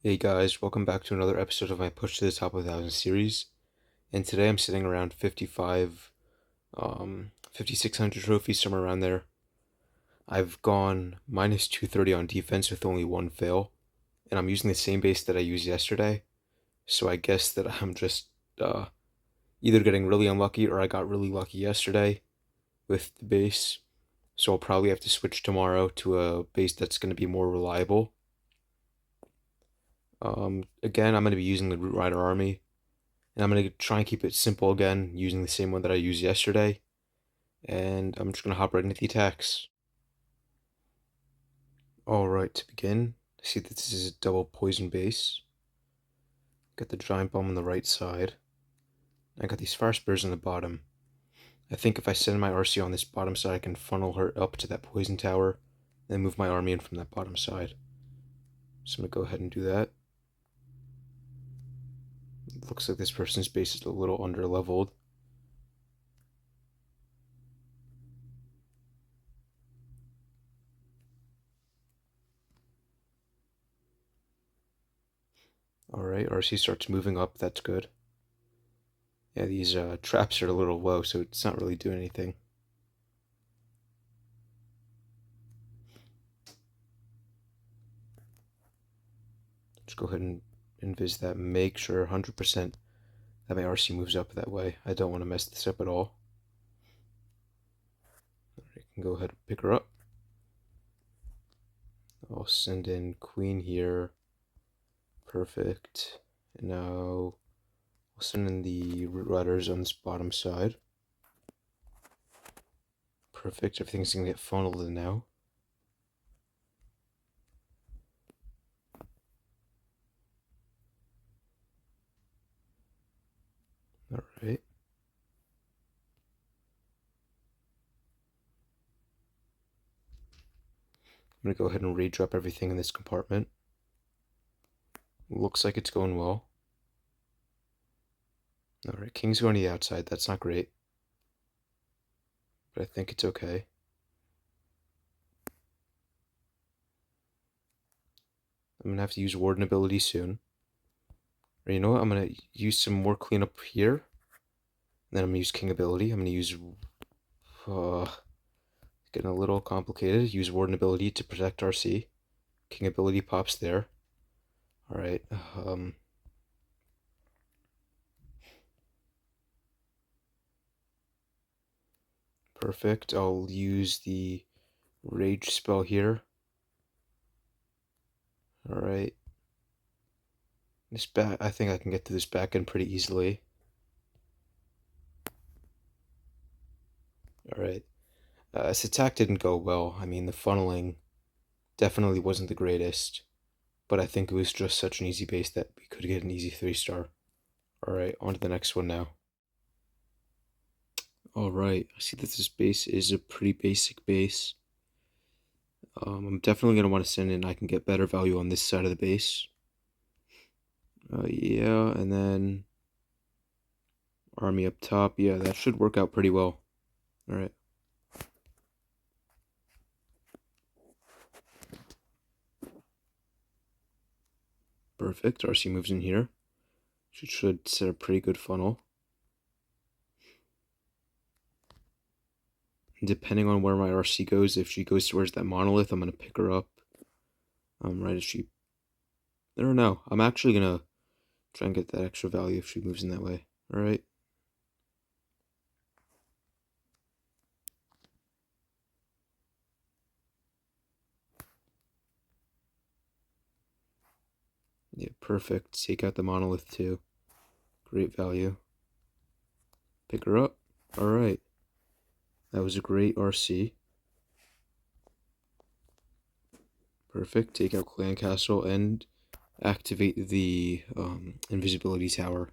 Hey guys, welcome back to another episode of my Push to the Top of 1,000 series. And today I'm sitting around 5,600 trophies, somewhere around there. I've gone minus 230 on defense with only one fail, and I'm using the same base that I used yesterday. So I guess that I'm just uh, either getting really unlucky or I got really lucky yesterday with the base. So I'll probably have to switch tomorrow to a base that's going to be more reliable. Again, I'm going to be using the Root Rider army. And I'm going to try and keep it simple again, using the same one that I used yesterday. And I'm just going to hop right into the attacks. Alright, to begin, see that this is a double poison base. Got the giant bomb on the right side. I got these fire spears on the bottom. I think if I send my RC on this bottom side, I can funnel her up to that poison tower, then move my army in from that bottom side. So I'm going to go ahead and do that. It looks like this person's base is a little under leveled. Alright, RC starts moving up, that's good. Yeah, these traps are a little low, so it's not really doing anything. Just go ahead and invis that. Make sure 100% that my RC moves up that way. I don't want to mess this up at all. I can go ahead and pick her up. I'll send in Queen here. Perfect. And now I'll send in the Root Riders on this bottom side. Perfect. Everything's going to get funneled in now. Alright. I'm going to go ahead and re-drop everything in this compartment. Looks like it's going well. Alright, King's going to the outside. That's not great. But I think it's okay. I'm going to have to use Warden ability soon. Or you know what? I'm going to use some more cleanup here. And then I'm going to use King ability. I'm going to use... getting a little complicated. Use Warden ability to protect RC. King ability pops there. Alright. Perfect. I'll use the Rage spell here. Alright. This back, I think I can get to this back end pretty easily. Alright. This attack didn't go well. I mean, the funneling definitely wasn't the greatest. But I think it was just such an easy base that we could get an easy 3-star. Alright, on to the next one now. Alright, I see that this base is a pretty basic base. I'm definitely going to want to send in I can get better value on this side of the base. Yeah, and then army up top. Yeah, that should work out pretty well. Alright. Perfect. RC moves in here. Should set a pretty good funnel. And depending on where my RC goes, if she goes towards that monolith, I'm going to pick her up. Right as she... I don't know. I'm actually going to try and get that extra value if she moves in that way. Alright. Yeah, perfect. Take out the monolith too. Great value. Pick her up. Alright. That was a great RC. Perfect. Take out Clan Castle and activate the invisibility tower.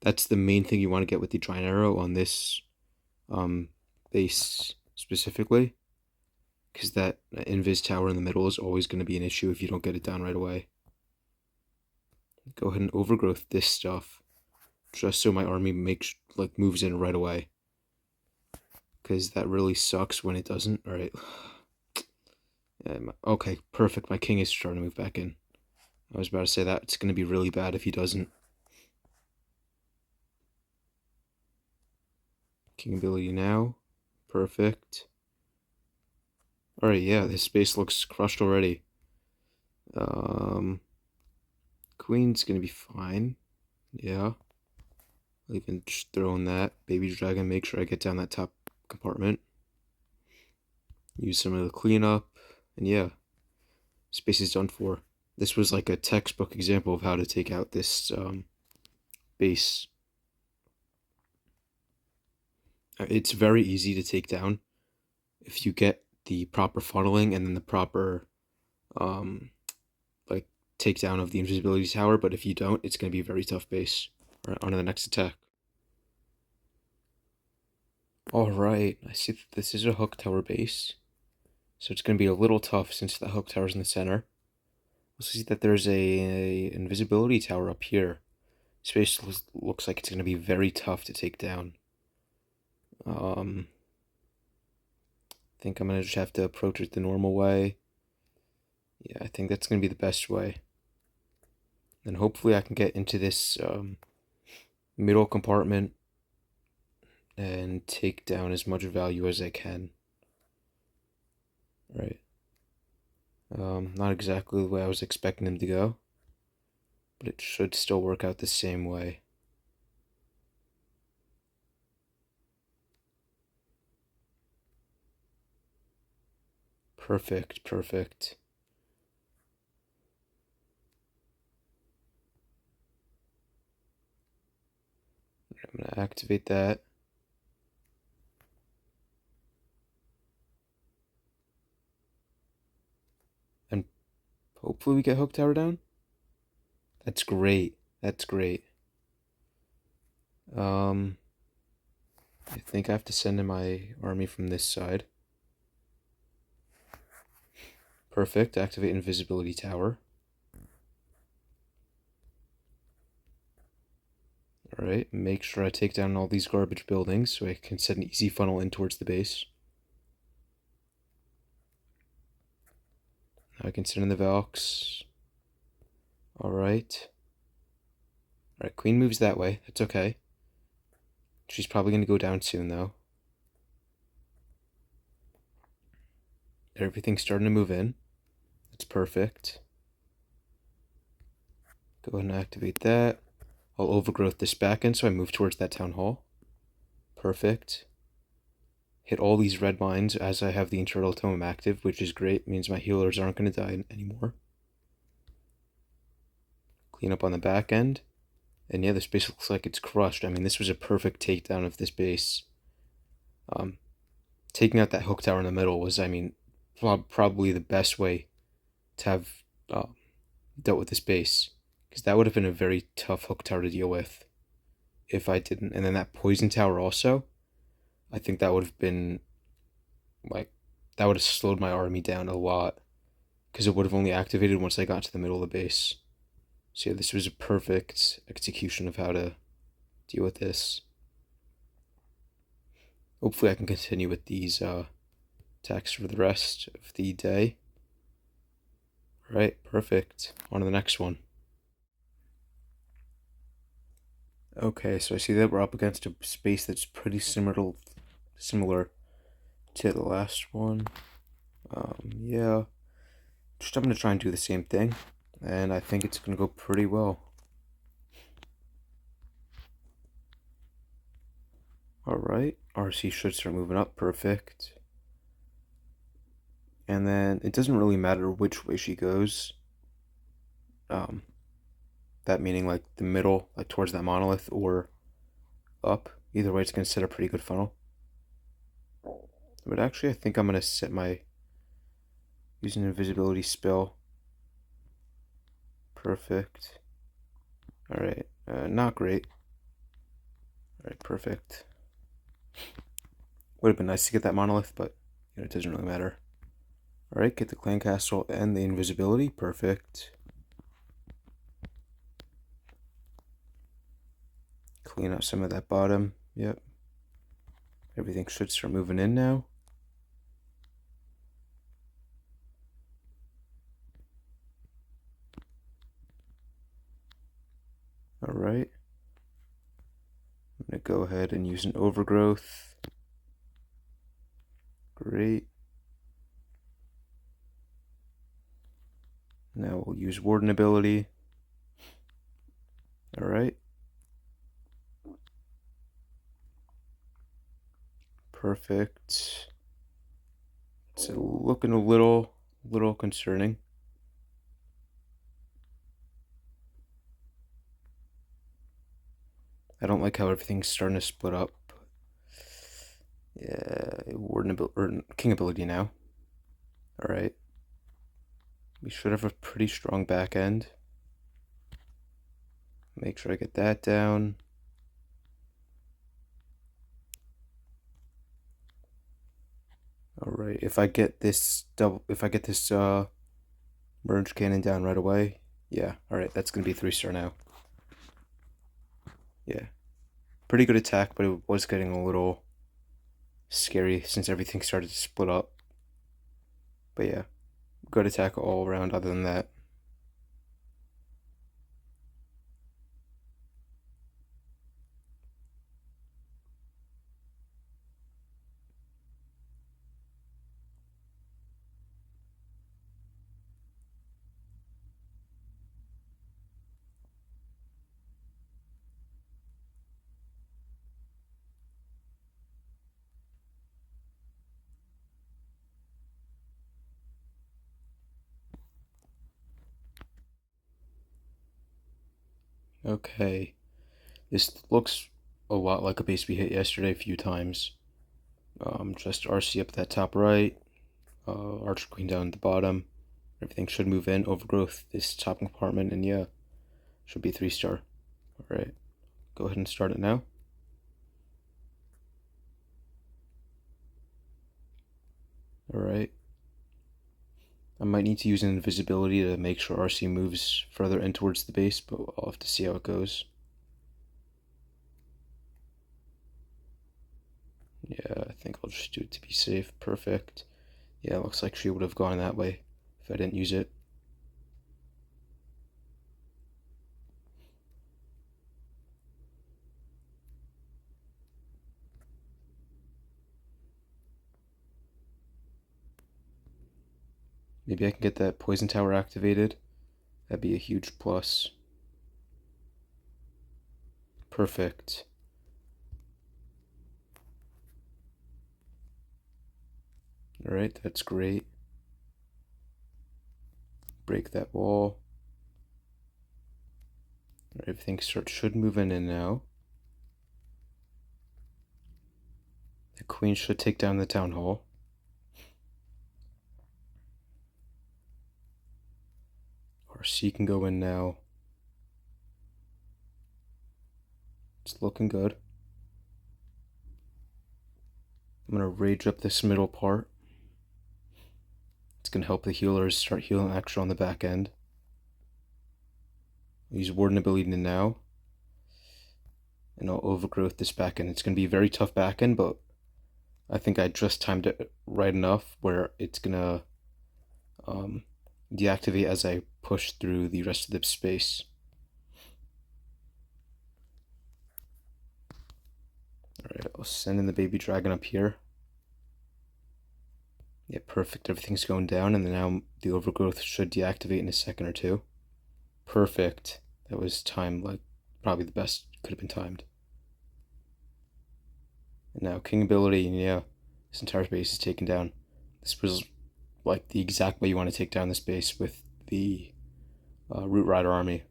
That's the main thing you want to get with the giant arrow on this base specifically, because that invis tower in the middle is always going to be an issue if you don't get it down right away. Go ahead and overgrowth this stuff, just so my army moves in right away, because that really sucks when it doesn't. All right. Okay, perfect. My king is starting to move back in. I was about to say that it's going to be really bad if he doesn't. King ability now. Perfect. Alright, yeah, this space looks crushed already. Queen's gonna be fine. Yeah. I'll even just throw in that baby dragon, make sure I get down that top compartment. Use some of the cleanup, and yeah, space is done for. This was like a textbook example of how to take out this base. It's very easy to take down if you get the proper funneling and then the proper um, like takedown of the invisibility tower. But if you don't, it's going to be a very tough base. All right, on to the next attack. All right, I see that this is a hook tower base, so it's going to be a little tough since the hook tower's in the center. We'll see that there's a invisibility tower up here. Space looks like it's going to be very tough to take down. I think I'm going to just have to approach it the normal way. Yeah, I think that's going to be the best way. And hopefully I can get into this middle compartment and take down as much value as I can. Right. Not exactly the way I was expecting him to go, but it should still work out the same way. Perfect, perfect. I'm going to activate that. And hopefully we get hook tower down. That's great. That's great. I think I have to send in my army from this side. Perfect. Activate invisibility tower. Alright, make sure I take down all these garbage buildings so I can set an easy funnel in towards the base. Now I can send in the Valks. Alright. Alright, queen moves that way. That's okay. She's probably going to go down soon, though. Everything's starting to move in. That's perfect. Go ahead and activate that. I'll overgrowth this back end so I move towards that town hall. Perfect. Hit all these red mines as I have the internal tome active, which is great. It means my healers aren't going to die anymore. Clean up on the back end. And yeah, this base looks like it's crushed. I mean, this was a perfect takedown of this base. Taking out that hook tower in the middle was, I mean, probably the best way to have dealt with this base. Because that would have been a very tough hook tower to deal with if I didn't. And then that poison tower also, I think that would have been, like, that would have slowed my army down a lot. Because it would have only activated once I got to the middle of the base. So yeah, this was a perfect execution of how to deal with this. Hopefully I can continue with these attacks for the rest of the day. Alright, perfect. On to the next one. Okay, so I see that we're up against a space that's pretty similar to the last one. Yeah. I'm going to try and do the same thing, and I think it's going to go pretty well. Alright, RC should start moving up, perfect. And then it doesn't really matter which way she goes. That meaning like the middle, like towards that monolith, or up. Either way, it's going to set a pretty good funnel. But actually, I think I'm going to set my use an invisibility spell. Perfect. Alright, not great. Alright, perfect. Would have been nice to get that monolith, but you know, it doesn't really matter. Alright, get the clan castle and the invisibility. Perfect. Clean up some of that bottom. Yep. Everything should start moving in now. Alright. I'm going to go ahead and use an overgrowth. Great. Now we'll use warden ability. Alright. Perfect. It's looking a little concerning. I don't like how everything's starting to split up. Yeah, warden ability or king ability now. Alright. We should have a pretty strong back end. Make sure I get that down. Alright, if I get this merge cannon down right away, yeah, alright, that's gonna be 3-star now. Yeah. Pretty good attack, but it was getting a little scary since everything started to split up. But yeah, good attack all around other than that. Okay, this looks a lot like a base we hit yesterday a few times. Just RC up that top right, Archer Queen down at the bottom. Everything should move in, overgrowth this top compartment, and yeah, should be 3-star. Alright, go ahead and start it now. Alright. I might need to use an invisibility to make sure RC moves further in towards the base, but I'll have to see how it goes. Yeah, I think I'll just do it to be safe. Perfect. Yeah, it looks like she would have gone that way if I didn't use it. Maybe I can get that poison tower activated. That'd be a huge plus. Perfect. Alright, that's great. Break that wall. Everything should move in now. The queen should take down the town hall. RC can go in now. It's looking good. I'm gonna rage up this middle part. It's gonna help the healers start healing extra on the back end. Use warden ability now. And I'll overgrowth this back end. It's gonna be a very tough back end, but I think I just timed it right enough where it's gonna deactivate as I push through the rest of the space. Alright, I'll send in the baby dragon up here. Yeah, perfect. Everything's going down, and then now the overgrowth should deactivate in a second or two. Perfect. That was timed like probably the best could have been timed. And now king ability, and yeah, this entire base is taken down. This was like the exact way you want to take down this base with the Root Rider army.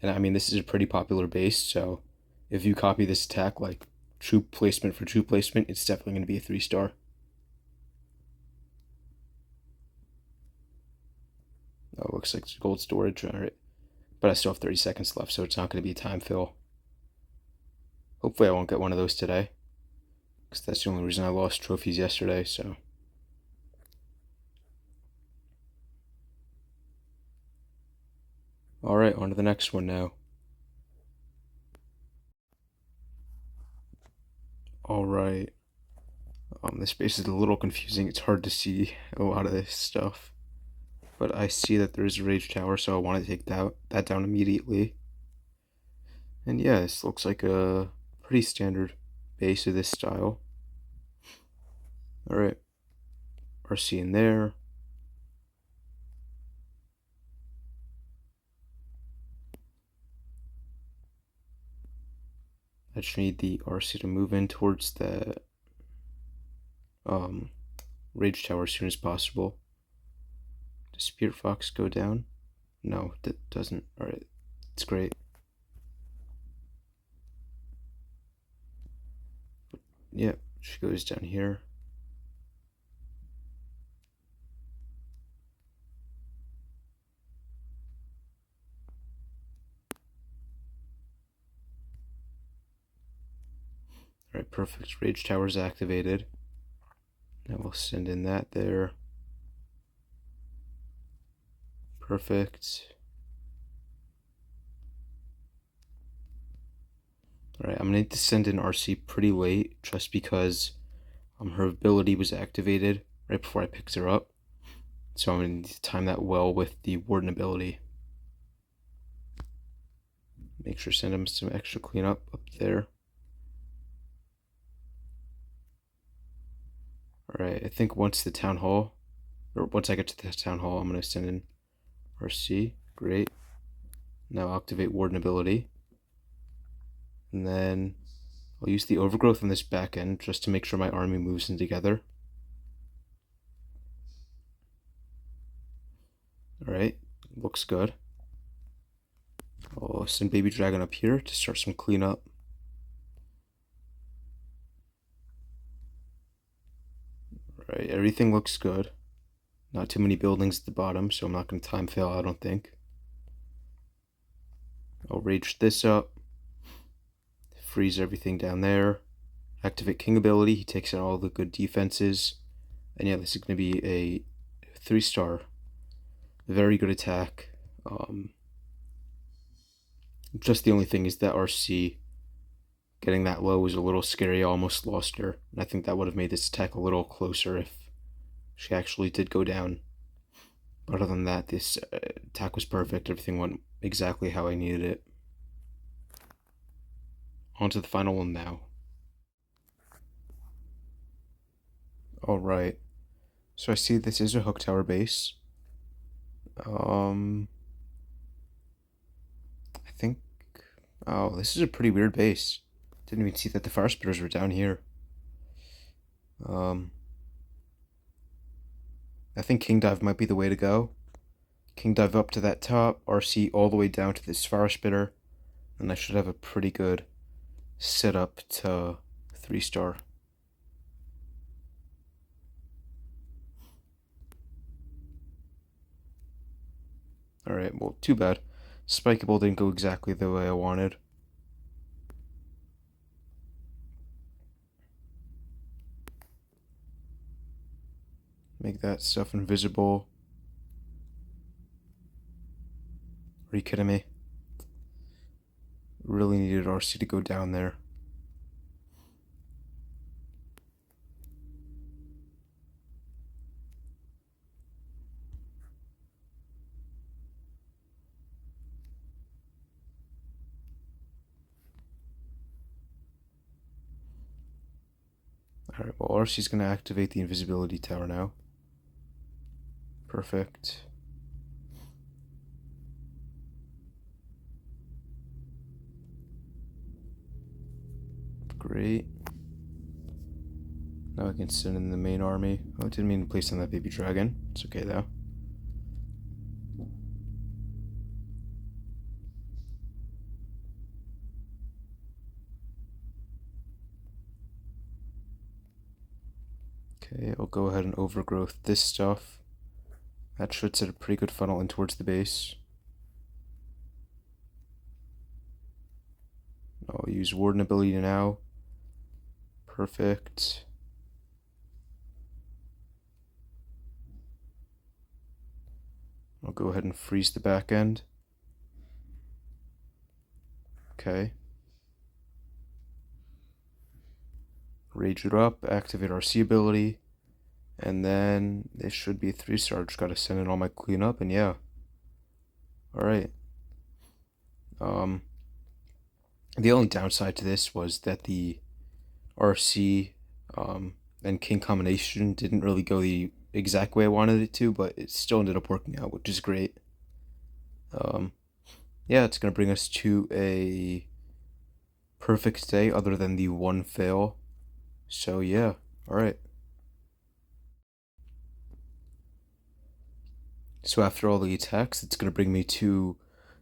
And I mean, this is a pretty popular base, so if you copy this attack like troop placement for troop placement, it's definitely going to be a 3-star. Oh, looks like it's gold storage. Alright. But I still have 30 seconds left, so it's not going to be a time fill. Hopefully I won't get one of those today, because that's the only reason I lost trophies yesterday, so. Alright, on to the next one now. Alright. This space is a little confusing. It's hard to see a lot of this stuff. But I see that there is a rage tower, so I want to take that down immediately. And yeah, this looks like a pretty standard base of this style. Alright, RC in there. I just need the RC to move in towards the Rage Tower as soon as possible. Does Spirit Fox go down? No, that doesn't. Alright, it's great. Yeah, she goes down here. Alright, perfect. Rage Tower's activated. Now we'll send in that there. Perfect. Alright, I'm gonna need to send in RC pretty late just because her ability was activated right before I picked her up. So I'm gonna need to time that well with the Warden ability. Make sure to send him some extra cleanup up there. Alright, I think once I get to the town hall, I'm gonna send in RC. Great. Now activate Warden ability. And then I'll use the overgrowth on this back end just to make sure my army moves in together. Alright, looks good. I'll send Baby Dragon up here to start some cleanup. Alright, everything looks good. Not too many buildings at the bottom, so I'm not going to time fail, I don't think. I'll rage this up. Freeze everything down there. Activate King ability, he takes out all the good defenses. And yeah, this is going to be a 3-star. Very good attack. Just the only thing is that RC getting that low was a little scary. I almost lost her. And I think that would have made this attack a little closer if she actually did go down. But other than that, this attack was perfect. Everything went exactly how I needed it. On to the final one now. Alright. So I see this is a hook tower base. I think... Oh, this is a pretty weird base. Didn't even see that the fire spitters were down here. I think King Dive might be the way to go. King Dive up to that top, RC all the way down to this fire spitter, and I should have a pretty good setup to 3-star. Alright, well, too bad. Spikeable didn't go exactly the way I wanted. Make that stuff invisible. Are you kidding me? Really needed RC to go down there. Alright, well, RC's going to activate the invisibility tower now. Perfect. Great. Now I can send in the main army. Oh, I didn't mean to place on that baby dragon. It's okay though. Okay, I'll go ahead and overgrowth this stuff. That should set a pretty good funnel in towards the base. I'll use Warden ability now. Perfect. I'll go ahead and freeze the back end. Okay. Rage it up, activate our C ability, and then this should be a 3-star. Just gotta send in all my cleanup, and yeah. Alright. The only downside to this was that the RC and king combination didn't really go the exact way I wanted it to, but it still ended up working out, which is great. Um, yeah, it's going to bring us to a perfect day other than the one fail. So, yeah, alright. So, after all the attacks, it's going to bring me to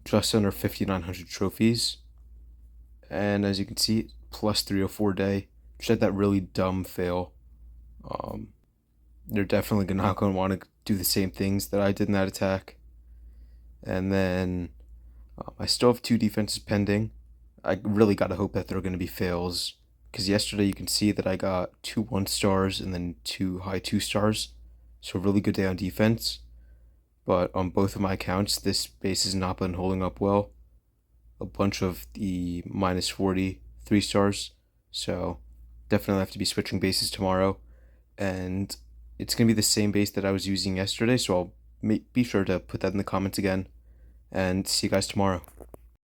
just under 5,900 trophies. And as you can see, plus 304 day. Just had that really dumb fail. Um, they're definitely not going to want to do the same things that I did in that attack. And then I still have 2 defenses pending. I really got to hope that they're going to be fails. Because yesterday you can see that I got 2 1-stars and then 2 high 2-stars. So a really good day on defense. But on both of my accounts, this base has not been holding up well. A bunch of the minus 40 3-stars. So definitely have to be switching bases tomorrow. And it's going to be the same base that I was using yesterday. So I'll be sure to put that in the comments again. And see you guys tomorrow.